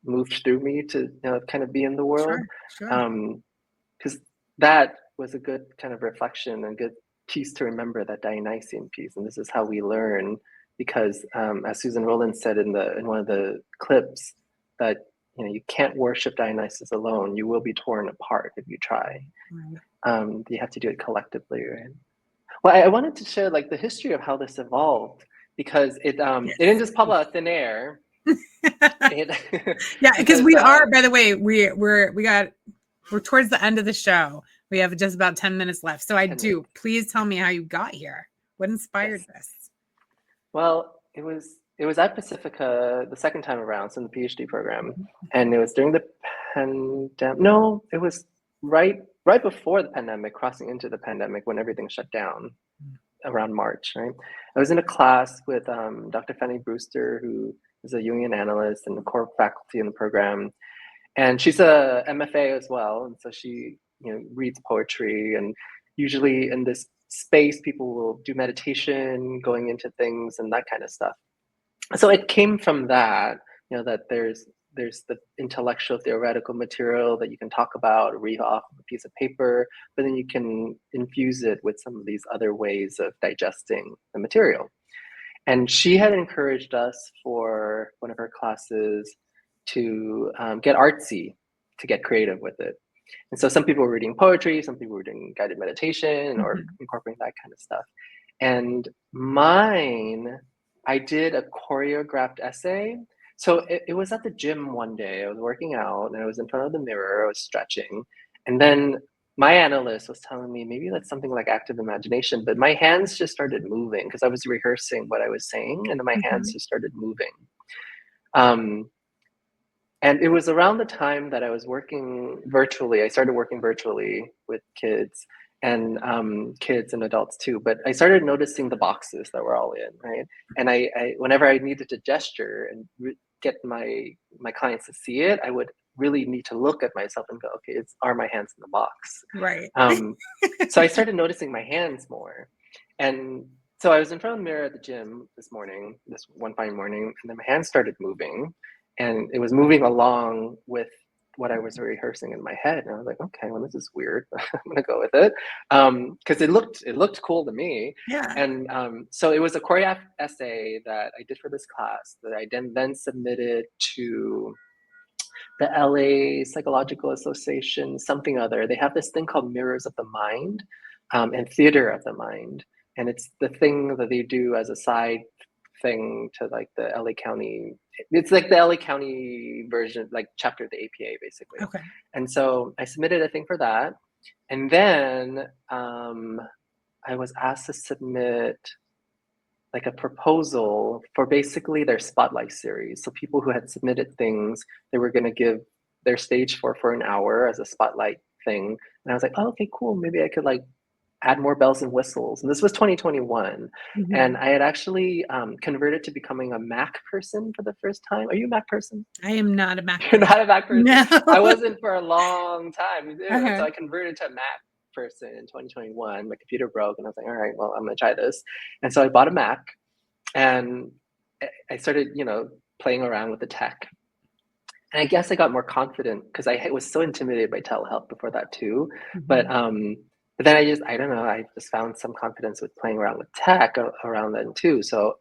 moved through me to, you know, kind of be in the world. Because that was a good kind of reflection and good piece to remember, that Dionysian piece. And this is how we learn, because as Susan Rowland said in one of the clips, that, you know, you can't worship Dionysus alone. You will be torn apart if you try. You have to do it collectively, right? Well, I wanted to share like the history of how this evolved, because it didn't just pop out of thin air. Yeah, because we are, by the way, we're towards the end of the show. We have just about 10 minutes left. So please tell me how you got here. What inspired this? Well, it was at Pacifica the second time around, so in the PhD program, and it was during the pandemic. No, it was right before the pandemic, crossing into the pandemic, when everything shut down around March, right? I was in a class with Dr. Fanny Brewster, who is a Jungian analyst and the core faculty in the program. And she's a MFA as well. And so she, you know, reads poetry, and usually in this space, people will do meditation, going into things and that kind of stuff. So it came from that, you know, that there's the intellectual theoretical material that you can talk about, read off a piece of paper, but then you can infuse it with some of these other ways of digesting the material. And she had encouraged us for one of her classes to get artsy, to get creative with it. And so some people were reading poetry, some people were doing guided meditation or incorporating that kind of stuff. And mine, I did a choreographed essay. So it was at the gym one day. I was working out and I was in front of the mirror, I was stretching. And then my analyst was telling me, maybe that's something like active imagination, but my hands just started moving because I was rehearsing what I was saying, and then my hands just started moving. And it was around the time that I was working virtually. I started working virtually with kids and adults too, but I started noticing the boxes that we're all in, right? And I whenever I needed to gesture and get my clients to see it, I would really need to look at myself and go, okay, are my hands in the box? Right. So I started noticing my hands more. And so I was in front of the mirror at the gym this one fine morning, and then my hands started moving, and it was moving along with what I was rehearsing in my head. And I was like, okay, well, this is weird. I'm gonna go with it. Because it looked cool to me. Yeah. And so it was a choreographed essay that I did for this class that I then submitted to the LA Psychological Association, something other. They have this thing called Mirrors of the Mind and Theater of the Mind. And it's the thing that they do as a side thing to like the LA County. It's like the LA County version, like chapter of the APA, basically. Okay. And so I submitted a thing for that. And then I was asked to submit like a proposal for basically their spotlight series. So people who had submitted things, they were going to give their stage for an hour as a spotlight thing. And I was like, oh, okay, cool. Maybe I could like add more bells and whistles. And this was 2021. And I had actually converted to becoming a Mac person for the first time. Are you a Mac person? I am not a Mac person. You're not a Mac person? No. I wasn't for a long time. So I converted to a Mac person in 2021. My computer broke and I was like, all right, well, I'm gonna try this. And so I bought a Mac and I started, playing around with the tech. And I guess I got more confident because I was so intimidated by telehealth before that too. But then I don't know, I just found some confidence with playing around with tech around then too. So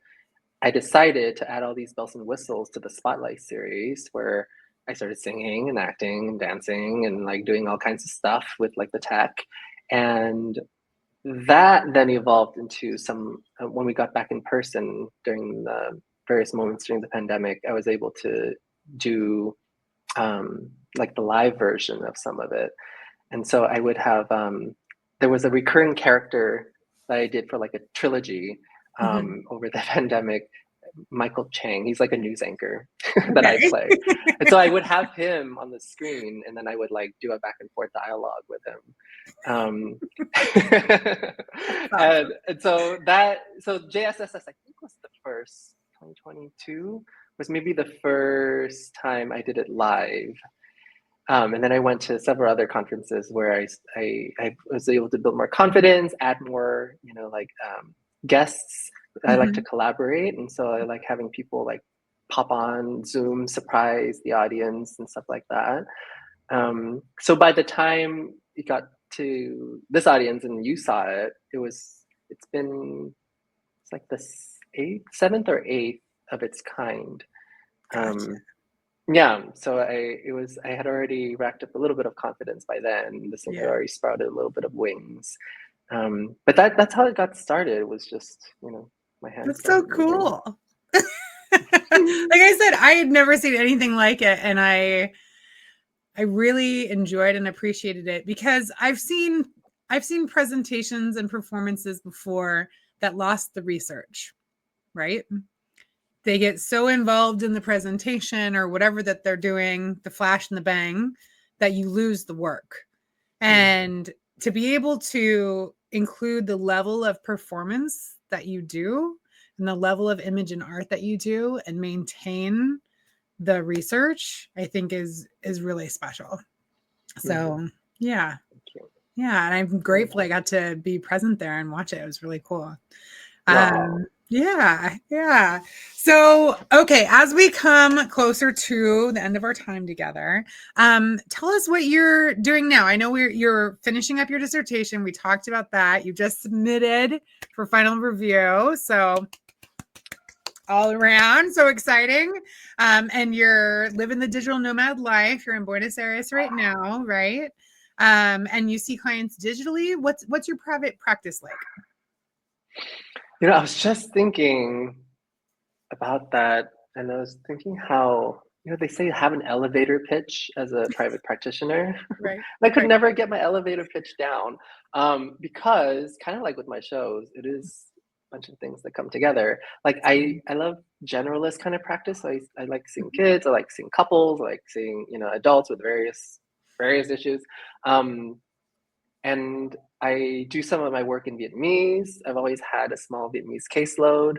I decided to add all these bells and whistles to the Spotlight series, where I started singing and acting and dancing and like doing all kinds of stuff with like the tech. And that then evolved into when we got back in person during the various moments during the pandemic, I was able to do like the live version of some of it. And so I would have, there was a recurring character that I did for like a trilogy over the pandemic, Michael Chang. He's like a news anchor that I play. And so I would have him on the screen and then I would like do a back and forth dialogue with him. And so JSSS, I think was the first, 2022 was maybe the first time I did it live. And then I went to several other conferences where I was able to build more confidence, add more, guests. I like to collaborate, and so I like having people like pop on Zoom, surprise the audience and stuff like that. So by the time it got to this audience and you saw it, it's like the seventh or eighth of its kind. Gotcha. Yeah, so I had already racked up a little bit of confidence by then. This thing had already sprouted a little bit of wings. But that's how it got started. It was just, my hands. That's so cool. Like I said, I had never seen anything like it, and I really enjoyed and appreciated it, because I've seen presentations and performances before that lost the research, right? They get so involved in the presentation or whatever that they're doing, the flash and the bang, that you lose the work. And to be able to include the level of performance that you do and the level of image and art that you do and maintain the research, I think is really special. So yeah. And I'm grateful I got to be present there and watch it. It was really cool. Yeah. So, okay, as we come closer to the end of our time together, tell us what you're doing now. I know you're finishing up your dissertation. We talked about that. You just submitted for final review. So all around, so exciting. And you're living the digital nomad life. You're in Buenos Aires right now, right? And you see clients digitally. What's your private practice like? I was just thinking about that, and I was thinking how, they say have an elevator pitch as a private practitioner. Right. I could never get my elevator pitch down, because kind of like with my shows, it is a bunch of things that come together. Like I love generalist kind of practice. So I like seeing kids, I like seeing couples, I like seeing, adults with various issues. And I do some of my work in Vietnamese. I've always had a small Vietnamese caseload.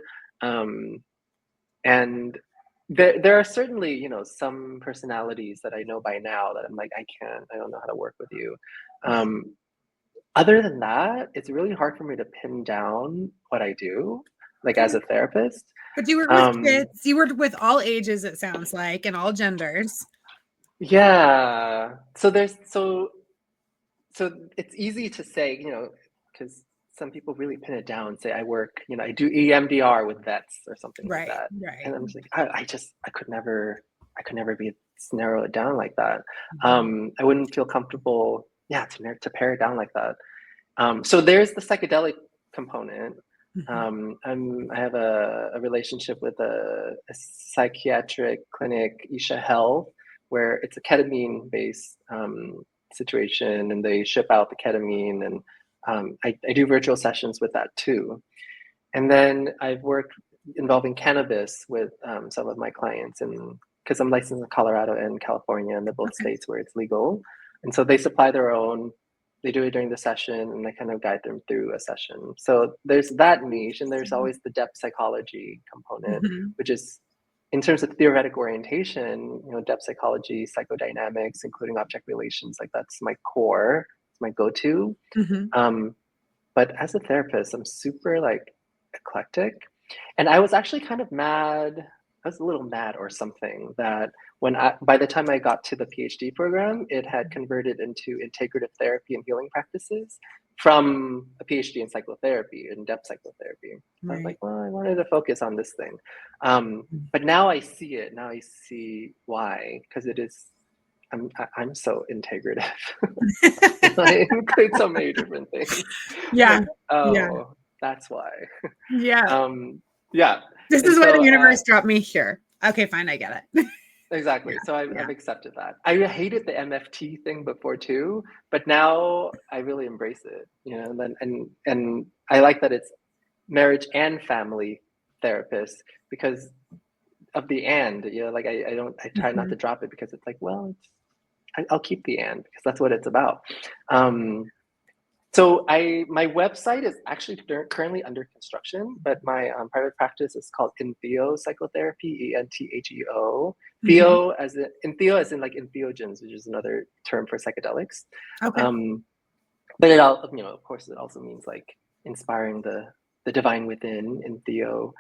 And there are certainly, some personalities that I know by now that I'm like, I don't know how to work with you. Other than that, it's really hard for me to pin down what I do, like as a therapist. But you work with kids. You work with all ages, it sounds like, and all genders. Yeah. So it's easy to say, because some people really pin it down and say, I work, I do EMDR with vets or something like that. Right. And I'm just like, I could never narrow it down like that. I wouldn't feel comfortable, to pare it down like that. So there's the psychedelic component. I have a relationship with a psychiatric clinic, Isha Health, where it's a ketamine-based situation, and they ship out the ketamine, and I do virtual sessions with that too. And then I've worked involving cannabis with some of my clients, and because I'm licensed in Colorado and California, and they're both states where it's legal, and so they supply their own. They do it during the session, and I kind of guide them through a session. So there's that niche, and there's always the depth psychology component, which is, in terms of theoretic orientation, depth psychology, psychodynamics, including object relations, like that's my core, it's my go-to. But as a therapist, I'm super like eclectic. And I was actually kind of mad. I was a little mad or something that by the time I got to the PhD program, it had converted into integrative therapy and healing practices from a PhD in psychotherapy, in depth psychotherapy. I was like, well, I wanted to focus on this thing. But now I see it. Now I see why, because it is, I'm so integrative. I include so many different things. Yeah. That's why. Yeah. This is why the universe dropped me here. Okay, fine, I get it. Exactly. So I've accepted that. I hated the MFT thing before too, but now I really embrace it. And I like that it's marriage and family therapist, because of the and. Like I try not to drop it, because it's like, well, I'll keep the and, because that's what it's about. So my website is actually currently under construction, but my private practice is called Entheo Psychotherapy, ENTHEO. Theo as in like entheogens, which is another term for psychedelics. But it all, of course, it also means like inspiring the the divine within in Theo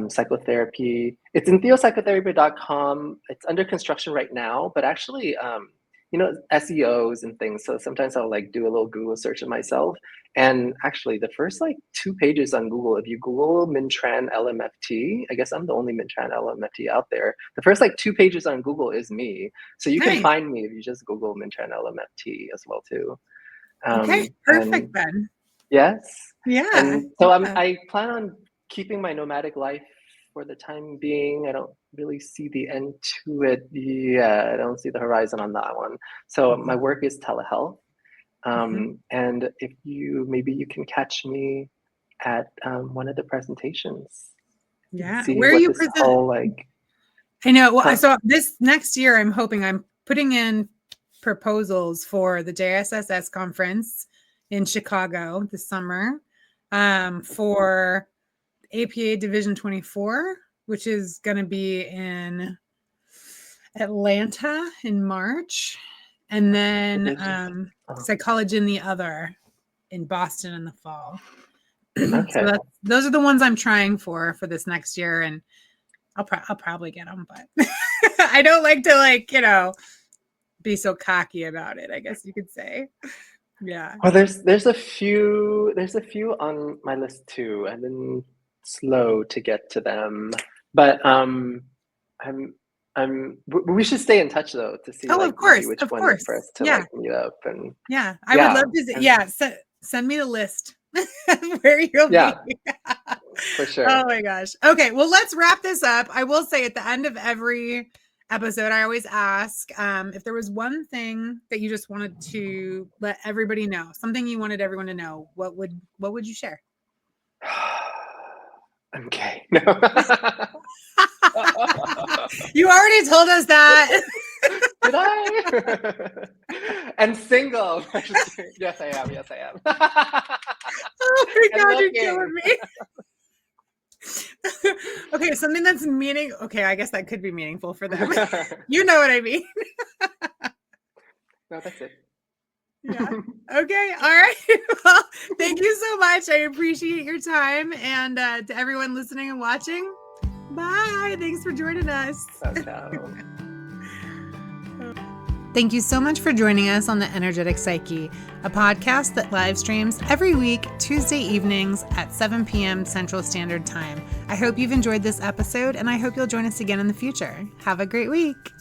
psychotherapy. It's in theopsychotherapy.com. It's under construction right now, but actually, SEOs and things. So sometimes I'll like do a little Google search of myself. And actually the first like 2 pages on Google, if you Google Minh Trần LMFT, I guess I'm the only Minh Trần LMFT out there. The first like 2 pages on Google is me. So you can find me if you just Google Minh Trần LMFT as well too. Okay, perfect then. Yes. Yeah. And so I plan on keeping my nomadic life for the time being. I don't really see the end to it yet. I don't see the horizon on that one. So my work is telehealth. And if maybe you can catch me at one of the presentations. Yeah. See Where are you presenting? Like, I know. Well, so this next year, I'm putting in proposals for the JSSS conference in Chicago this summer, for APA Division 24, which is going to be in Atlanta in March, and then Psychology in the Other in Boston in the fall. Okay. So those are the ones I'm trying for this next year, and I'll probably get them, but I don't like to be so cocky about it, I guess you could say. Yeah. Well, there's a few on my list too. I've been slow to get to them, but we should stay in touch though to see of course, which of one course. for us to meet up and I would love to. Send me the list where you'll be. For sure. Oh my gosh. Okay, well, let's wrap this up. I will say at the end of every episode, I always ask if there was one thing that you just wanted to let everybody know, something you wanted everyone to know. What would you share? I'm gay. No. You already told us that. Did I? And single. Yes, I am. Oh my God, you're killing me. Okay, something that's okay, I guess that could be meaningful for them. You know what I mean. No, that's it. Yeah. Okay. All right. Well, thank you so much. I appreciate your time. And to everyone listening and watching, bye. Thanks for joining us. Ciao. Thank you so much for joining us on the Energetic Psyche, a podcast that live streams every week, Tuesday evenings at 7 p.m. Central Standard Time. I hope you've enjoyed this episode, and I hope you'll join us again in the future. Have a great week.